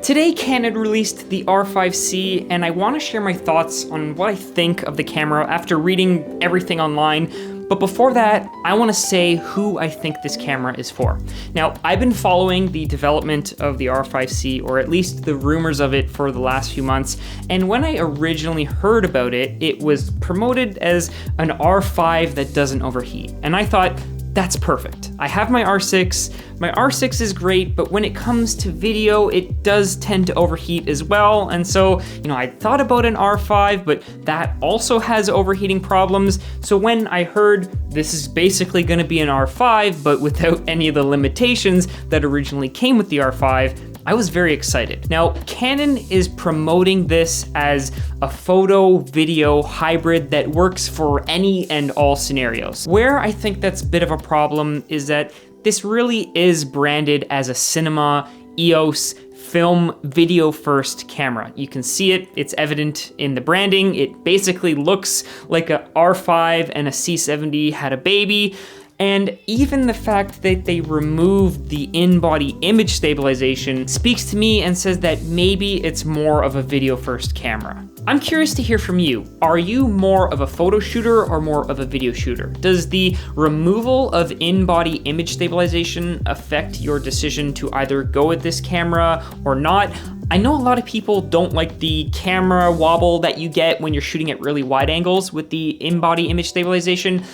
Today, Canon released the R5C, and I want to share my thoughts on what I think of the camera after reading everything online. But before that, I want to say who I think this camera is for. Now, I've been following the development of the R5C, or at least the rumors of it, for the last few months, and when I originally heard about it, it was promoted as an R5 that doesn't overheat. And I thought, that's perfect. I have my R6. My R6 is great, but when it comes to video, it does tend to overheat as well. And so, I thought about an R5, but that also has overheating problems. So when I heard this is basically gonna be an R5, but without any of the limitations that originally came with the R5, I was very excited. Now, Canon is promoting this as a photo-video hybrid that works for any and all scenarios. Where I think that's a bit of a problem is that this really is branded as a cinema, EOS, film, video first camera. You can see it, it's evident in the branding. It basically looks like a R5 and a C70 had a baby. And even the fact that they removed the in-body image stabilization speaks to me and says that maybe it's more of a video first camera. I'm curious to hear from you. Are you more of a photo shooter or more of a video shooter? Does the removal of in-body image stabilization affect your decision to either go with this camera or not? I know a lot of people don't like the camera wobble that you get when you're shooting at really wide angles with the in-body image stabilization.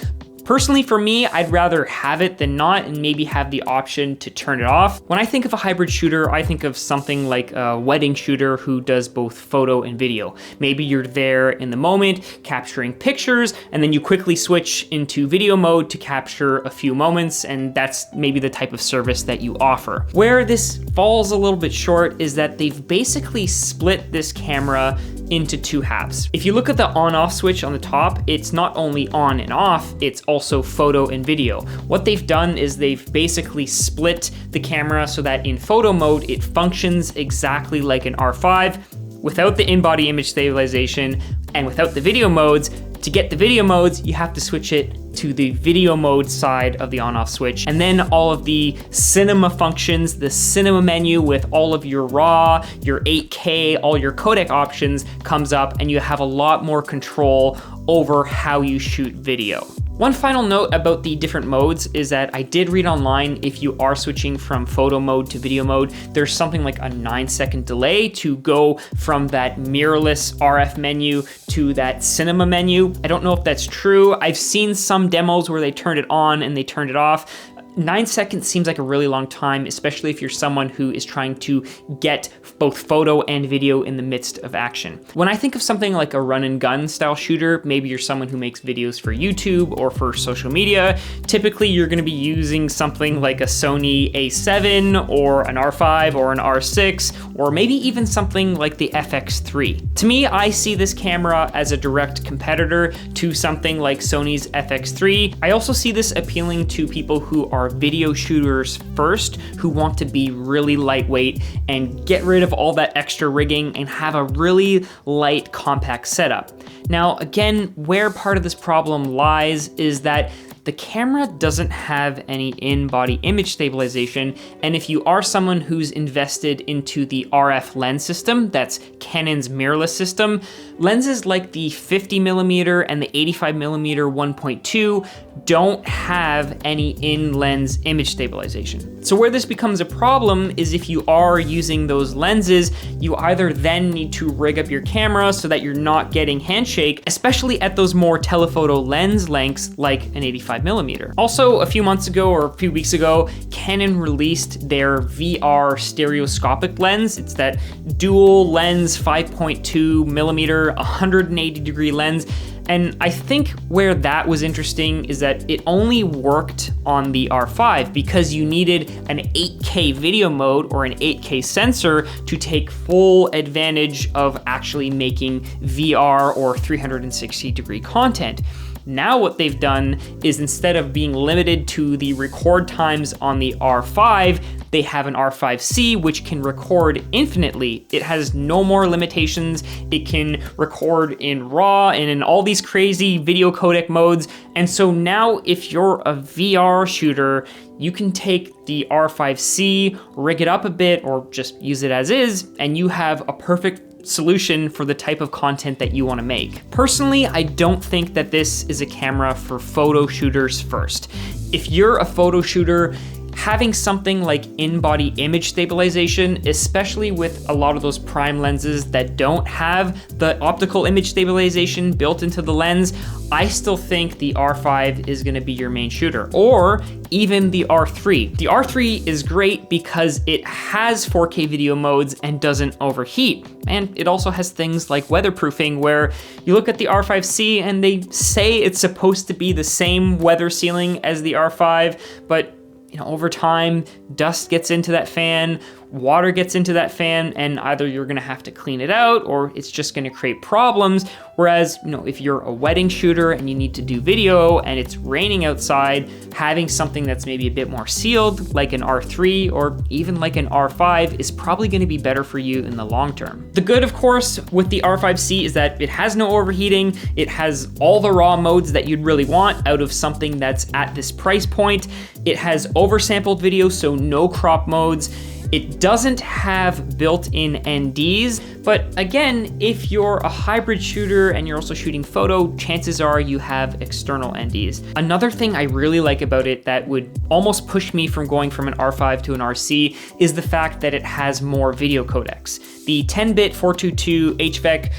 Personally, for me, I'd rather have it than not and maybe have the option to turn it off. When I think of a hybrid shooter, I think of something like a wedding shooter who does both photo and video. Maybe you're there in the moment, capturing pictures, and then you quickly switch into video mode to capture a few moments, and that's maybe the type of service that you offer. Where this falls a little bit short is that they've basically split this camera into two halves. If you look at the on-off switch on the top, it's not only on and off, it's also photo and video. What they've done is they've basically split the camera so that in photo mode, it functions exactly like an R5 without the in-body image stabilization and without the video modes. To get the video modes, you have to switch it to the video mode side of the on-off switch. And then all of the cinema functions, the cinema menu with all of your RAW, your 8K, all your codec options comes up, and you have a lot more control over how you shoot video. One final note about the different modes is that I did read online if you are switching from photo mode to video mode, there's something like a 9-second delay to go from that mirrorless RF menu to that cinema menu. I don't know if that's true. I've seen some demos where they turned it on and they turned it off. 9 seconds seems like a really long time, especially if you're someone who is trying to get both photo and video in the midst of action. When I think of something like a run and gun style shooter, maybe you're someone who makes videos for YouTube or for social media, typically you're gonna be using something like a Sony A7 or an R5 or an R6, or maybe even something like the FX3. To me, I see this camera as a direct competitor to something like Sony's FX3. I also see this appealing to people who are video shooters first, who want to be really lightweight and get rid of all that extra rigging and have a really light, compact setup. Now, again, where part of this problem lies is that the camera doesn't have any in-body image stabilization, and if you are someone who's invested into the RF lens system, that's Canon's mirrorless system, lenses like the 50mm and the 85mm 1.2 don't have any in-lens image stabilization. So where this becomes a problem is if you are using those lenses, you either then need to rig up your camera so that you're not getting handshake, especially at those more telephoto lens lengths like an 85mm. Also, a few months ago or a few weeks ago, Canon released their VR stereoscopic lens. It's that dual lens 5.2mm 180-degree lens. And I think where that was interesting is that it only worked on the R5 because you needed an 8K video mode or an 8K sensor to take full advantage of actually making VR or 360-degree content. Now what they've done is instead of being limited to the record times on the R5, They have an R5C, which can record infinitely. It has no more limitations. It can record in RAW and in all these crazy video codec modes. And so now if you're a VR shooter, you can take the R5C, rig it up a bit, or just use it as is, and you have a perfect solution for the type of content that you want to make. Personally, I don't think that this is a camera for photo shooters first. If you're a photo shooter, having something like in-body image stabilization, especially with a lot of those prime lenses that don't have the optical image stabilization built into the lens, I still think the R5 is gonna be your main shooter, or even the R3. The R3 is great because it has 4K video modes and doesn't overheat. And it also has things like weatherproofing, where you look at the R5C and they say it's supposed to be the same weather sealing as the R5, but over time, dust gets into that fan, water gets into that fan, and either you're gonna have to clean it out or it's just gonna create problems. Whereas, if you're a wedding shooter and you need to do video and it's raining outside, having something that's maybe a bit more sealed, like an R3 or even like an R5, is probably gonna be better for you in the long term. The good, of course, with the R5C is that it has no overheating. It has all the raw modes that you'd really want out of something that's at this price point. It has oversampled video, so no crop modes. It doesn't have built-in NDs, but again, if you're a hybrid shooter and you're also shooting photo, chances are you have external NDs. Another thing I really like about it that would almost push me from going from an R5 to an RC is the fact that it has more video codecs. The 10-bit 422 HVEC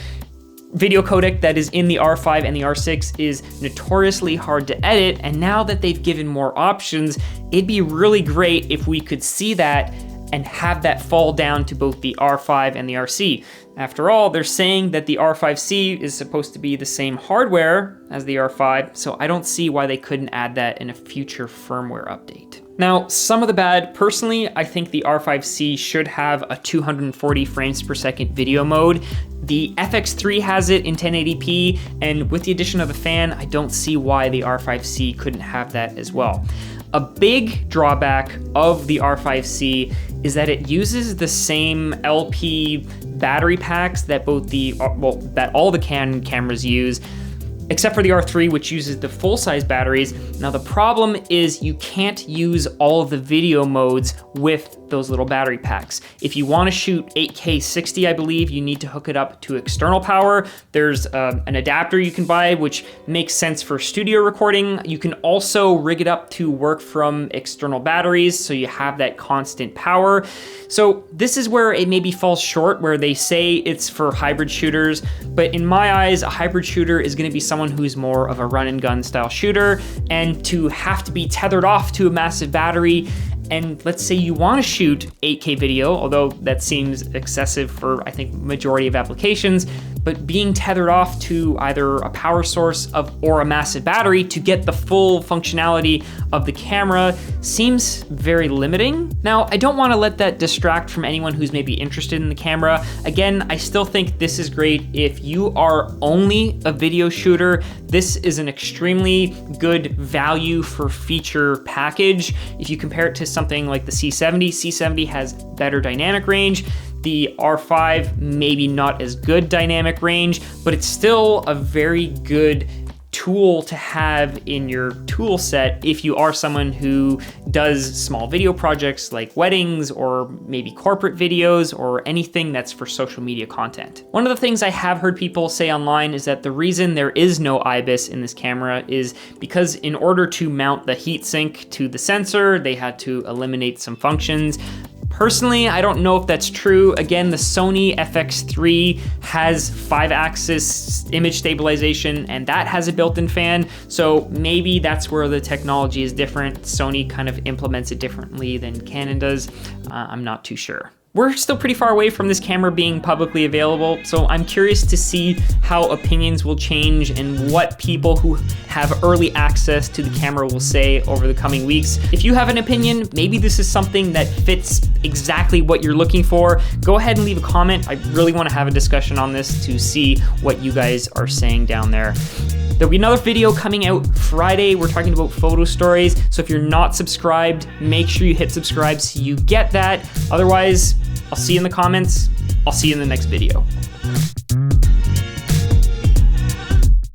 video codec that is in the R5 and the R6 is notoriously hard to edit, and now that they've given more options, it'd be really great if we could see that and have that fall down to both the R5 and the RC. After all, they're saying that the R5C is supposed to be the same hardware as the R5, so I don't see why they couldn't add that in a future firmware update. Now, some of the bad, personally, I think the R5C should have a 240 frames per second video mode. The FX3 has it in 1080p, and with the addition of the fan, I don't see why the R5C couldn't have that as well. A big drawback of the R5C is that it uses the same LP battery packs that that all the Canon cameras use, except for the R3, which uses the full-size batteries. Now the problem is you can't use all of the video modes with those little battery packs. If you want to shoot 8K 60, I believe, you need to hook it up to external power. There's an adapter you can buy, which makes sense for studio recording. You can also rig it up to work from external batteries, so you have that constant power. So this is where it maybe falls short, where they say it's for hybrid shooters, but in my eyes, a hybrid shooter is going to be someone who's more of a run and gun style shooter, and to have to be tethered off to a massive battery. And let's say you want to shoot 8K video, although that seems excessive for, I think, majority of applications, but being tethered off to either a power source or a massive battery to get the full functionality of the camera seems very limiting. Now, I don't want to let that distract from anyone who's maybe interested in the camera. Again, I still think this is great if you are only a video shooter. This is an extremely good value for feature package. If you compare it to something like the C70 has better dynamic range. The R5, maybe not as good dynamic range, but it's still a very good tool to have in your tool set if you are someone who does small video projects like weddings or maybe corporate videos or anything that's for social media content. One of the things I have heard people say online is that the reason there is no Ibis in this camera is because in order to mount the heatsink to the sensor, they had to eliminate some functions. Personally, I don't know if that's true. Again, the Sony FX3 has 5-axis image stabilization, and that has a built-in fan, so maybe that's where the technology is different. Sony kind of implements it differently than Canon does. I'm not too sure. We're still pretty far away from this camera being publicly available, so I'm curious to see how opinions will change and what people who have early access to the camera will say over the coming weeks. If you have an opinion, maybe this is something that fits exactly what you're looking for, go ahead and leave a comment. I really want to have a discussion on this to see what you guys are saying down there. There'll be another video coming out Friday. We're talking about photo stories. So if you're not subscribed, make sure you hit subscribe so you get that. Otherwise, I'll see you in the comments. I'll see you in the next video.